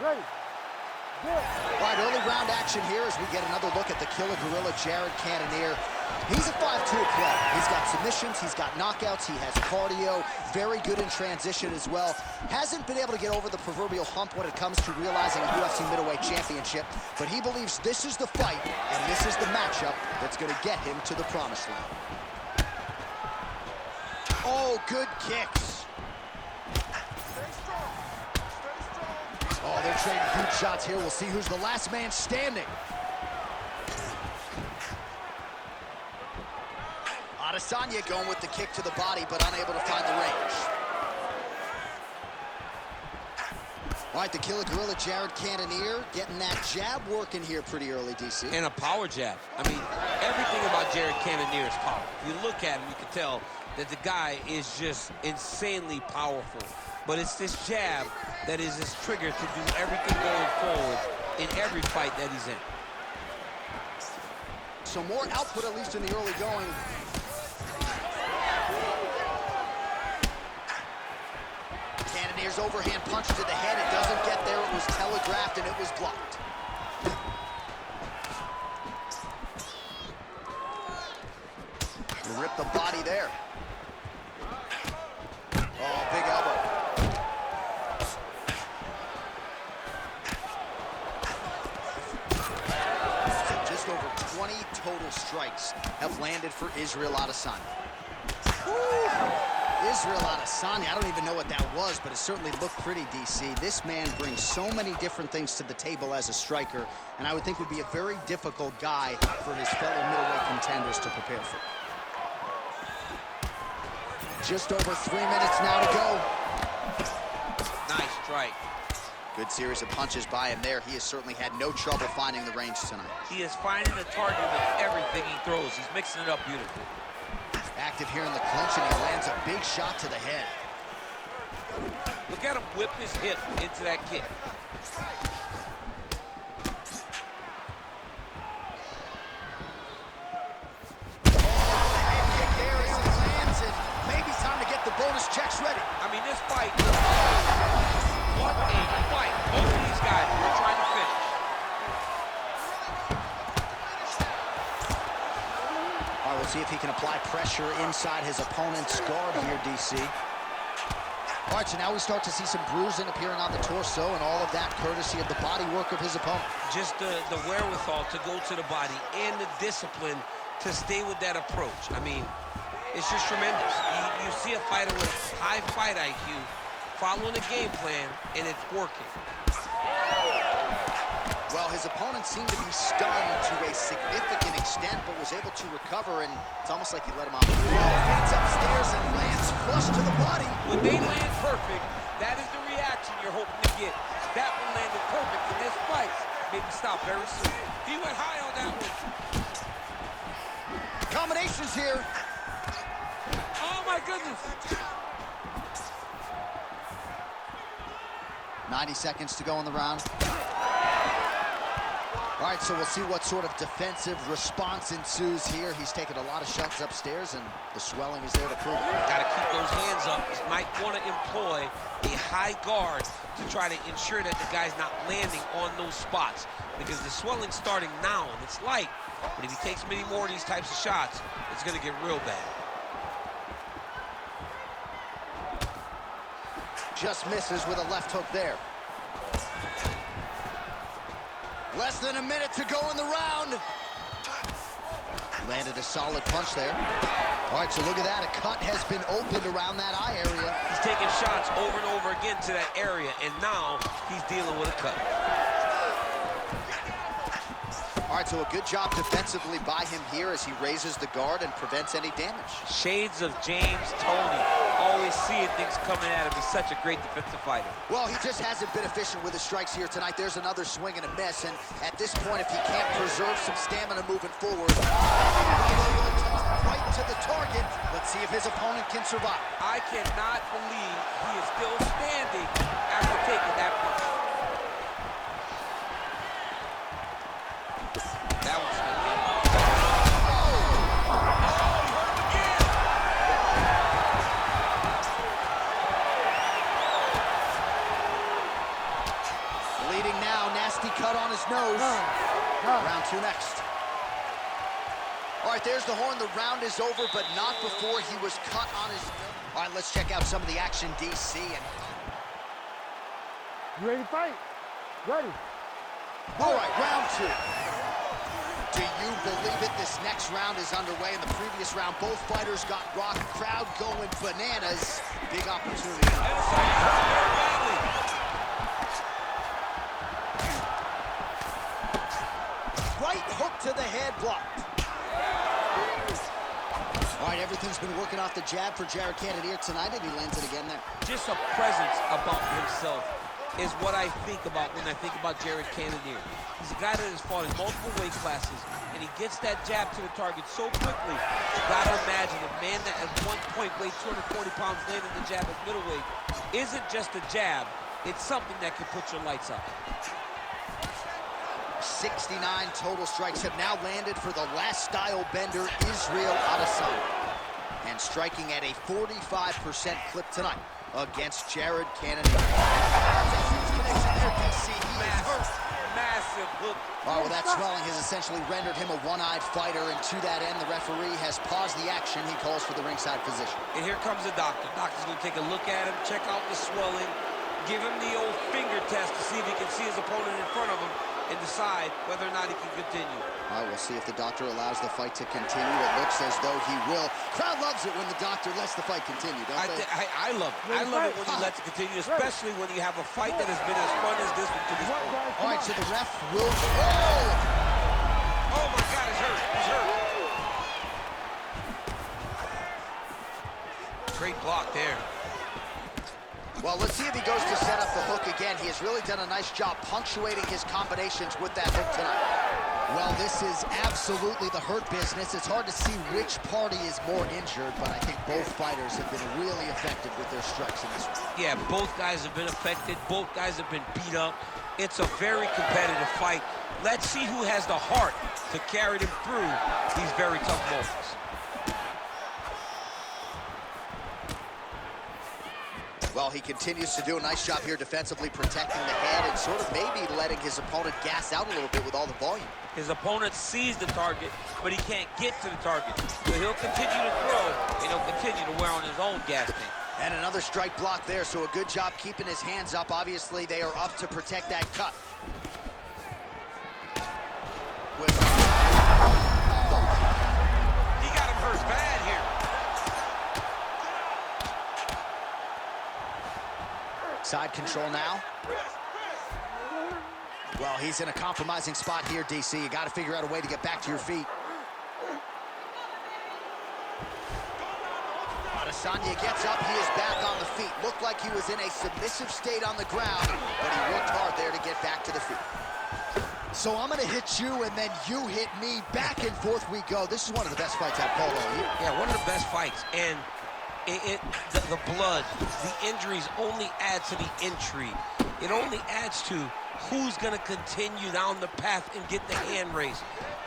Ready. All right, early round action here as we get another look at the killer gorilla, Jared Cannonier. He's a 5'2" player. He's got submissions, he's got knockouts, he has cardio, very good in transition as well. Hasn't been able to get over the proverbial hump when it comes to realizing a UFC middleweight championship, but he believes this is the fight and this is the matchup that's going to get him to the promised land. Oh, good kicks. Oh, they're trading huge shots here. We'll see who's the last man standing. Adesanya going with the kick to the body, but unable to find the range. All right, the killer gorilla, Jared Cannonier, getting that jab working here pretty early, DC. And a power jab. I mean, everything about Jared Cannonier is power. If you look at him, you can tell that the guy is just insanely powerful. But it's this jab that is his trigger to do everything going forward in every fight that he's in. So more output, at least in the early going. Cannonier's overhand punch to the head. It doesn't get there. It was telegraphed and it was blocked. Rip the body there. Oh, big elbow. So just over 20 total strikes have landed for Israel Adesanya. Israel Adesanya, I don't even know what that was, but it certainly looked pretty, DC. This man brings so many different things to the table as a striker, and I would think would be a very difficult guy for his fellow middleweight contenders to prepare for. Just over 3 minutes now to go. Nice strike. Good series of punches by him there. He has certainly had no trouble finding the range tonight. He is finding the target with everything he throws. He's mixing it up beautifully. Active here in the clinch, and he lands a big shot to the head. Look at him whip his hip into that kick. Bonus checks ready. I mean, this fight is what a fight. Both of these guys are trying to finish. All right, we'll see if he can apply pressure inside his opponent's guard here, DC. All right, so now we start to see some bruising appearing on the torso, and all of that courtesy of the body work of his opponent. Just the wherewithal to go to the body and the discipline to stay with that approach. I mean, it's just tremendous. You see a fighter with high fight IQ following a game plan, and it's working. Well, his opponent seemed to be stunned to a significant extent, but was able to recover, and it's almost like he let him out. Fades upstairs and lands flush to the body. When they land perfect, that is the reaction you're hoping to get. That one landed perfect in this fight. Maybe stop very soon. He went high on that one. Combinations here. Oh, my goodness. 90 seconds to go in the round. All right, so we'll see what sort of defensive response ensues here. He's taken a lot of shots upstairs, and the swelling is there to prove it. Got to keep those hands up. He might want to employ a high guard to try to ensure that the guy's not landing on those spots, because the swelling's starting now, and it's light. But if he takes many more of these types of shots, it's going to get real bad. Just misses with a left hook there. Less than a minute to go in the round. Landed a solid punch there. All right, so look at that. A cut has been opened around that eye area. He's taking shots over and over again to that area, and now he's dealing with a cut. All right, so a good job defensively by him here as he raises the guard and prevents any damage. Shades of James Toney. Always seeing things coming at him. He's such a great defensive fighter. Well, he just hasn't been efficient with his strikes here tonight. There's another swing and a miss, and at this point, if he can't preserve some stamina moving forward, right to the target. Let's see if his opponent can survive. I cannot believe he is still standing after taking that punch. That was good. Bleeding now, nasty cut on his nose. Round 2 next. All right, there's the horn. The round is over, but not before he was cut on his nose. All right, let's check out some of the action, DC. You ready to fight? Ready. All right, round 2. Do you believe it? This next round is underway. In the previous round, both fighters got rocked. Crowd going bananas. Big opportunity. Right hook to the head, blocked. All right, everything's been working off the jab for Jared Cannonier tonight, and he lands it again there. Just a presence about himself is what I think about when I think about Jared Cannonier. He's a guy that has fought in multiple weight classes, and he gets that jab to the target so quickly. You gotta imagine a man that at one point weighed 240 pounds landing the jab at middleweight isn't just a jab, it's something that can put your lights out. 69 total strikes have now landed for the last style bender, Israel Adesanya. And striking at a 45% clip tonight against Jared Cannonier. That's a huge connection there, DC. He is hurt. Massive hook. Oh, well, that swelling has essentially rendered him a one-eyed fighter, and to that end, the referee has paused the action. He calls for the ringside physician. And here comes the doctor. Doctor's gonna take a look at him, check out the swelling, give him the old finger test to see if he can see his opponent in front of him and decide whether or not he can continue. All right, we'll see if the doctor allows the fight to continue. It looks as though he will. Crowd loves it when the doctor lets the fight continue, don't they? I love it. I love it when he lets it continue, especially when you have a fight that has been as fun as this one to this point. All right, so the ref will... Oh, my God, he's hurt. He's hurt. Great block there. Well, let's see if he goes to set up the hook again. He has really done a nice job punctuating his combinations with that hook tonight. Well, this is absolutely the hurt business. It's hard to see which party is more injured, but I think both fighters have been really effective with their strikes in this one. Yeah, both guys have been affected. Both guys have been beat up. It's a very competitive fight. Let's see who has the heart to carry them through these very tough moments. Well, he continues to do a nice job here defensively, protecting the head and sort of maybe letting his opponent gas out a little bit with all the volume. His opponent sees the target, but he can't get to the target. So he'll continue to throw, and he'll continue to wear on his own gas tank. And another strike block there, so a good job keeping his hands up. Obviously, they are up to protect that cut. He got him hurt bad here. Side control now. Well, he's in a compromising spot here, DC. You got to figure out a way to get back to your feet. Adesanya gets up. He is back on the feet. Looked like he was in a submissive state on the ground, but he worked hard there to get back to the feet. So I'm going to hit you, and then you hit me. Back and forth we go. This is one of the best fights I've called all year. Yeah, one of the best fights. And the blood, the injuries only add to the intrigue. It only adds to who's going to continue down the path and get the hand raised.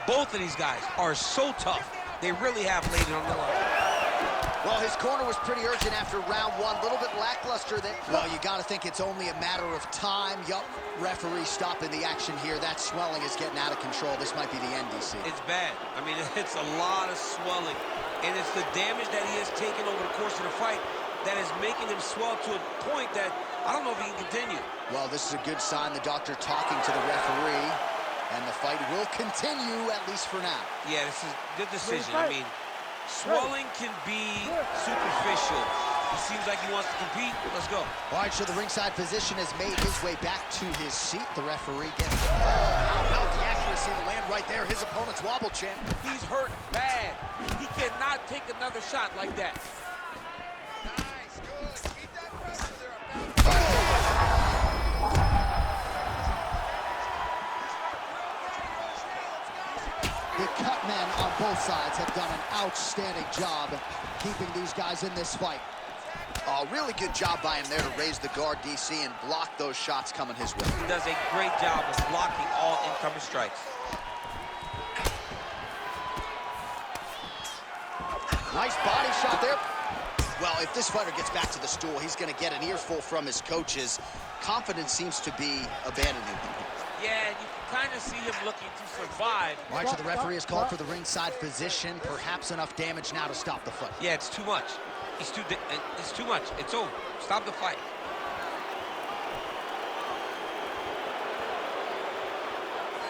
Both of these guys are so tough. They really have laid it on the line. Well, his corner was pretty urgent after round 1. A little bit lackluster then. Well, you got to think it's only a matter of time. Yup, referee stopping the action here. That swelling is getting out of control. This might be the end, DC. It's bad. I mean, it's a lot of swelling. And it's the damage that he has taken over the course of the fight that is making him swell to a point that I don't know if he can continue. Well, this is a good sign. The doctor talking to the referee. And the fight will continue, at least for now. Yeah, this is a good decision. I mean, swelling can be superficial. He seems like he wants to compete. Let's go. All right, so the ringside physician has made his way back to his seat. The referee gets... How about the accuracy to land right there? His opponent's wobble champ. He's hurt bad. He cannot take another shot like that. Nice, good. Keep that pressure there. The cut men on both sides have done an outstanding job keeping these guys in this fight. Oh, really good job by him there to raise the guard, DC, and block those shots coming his way. He does a great job of blocking all incoming strikes. Nice body shot there. Well, if this fighter gets back to the stool, he's going to get an earful from his coaches. Confidence seems to be abandoning him. Yeah, and you can kind of see him looking to survive. All right, so the referee has called for the ringside physician. Perhaps enough damage now to stop the fight. Yeah, it's too much. It's too much. It's over. Stop the fight.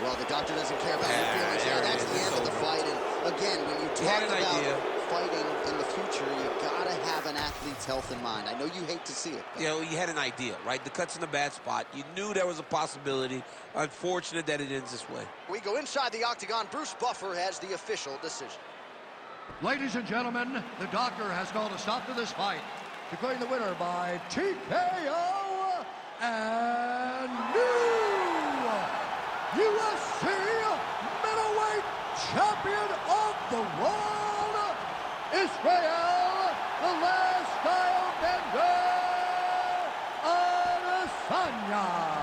Well, the doctor doesn't care about your feelings. Yeah, that's the end of the fight. And again, when you talk about fighting in the future, you gotta have an athlete's health in mind. I know you hate to see it. You know, you had an idea, right? The cut's in a bad spot. You knew there was a possibility. Unfortunate that it ends this way. We go inside the octagon. Bruce Buffer has the official decision. Ladies and gentlemen, the doctor has called a stop to this fight. Declaring the winner by TKO and new UFC middleweight champion of the world, Israel, the last style Bender Adesanya.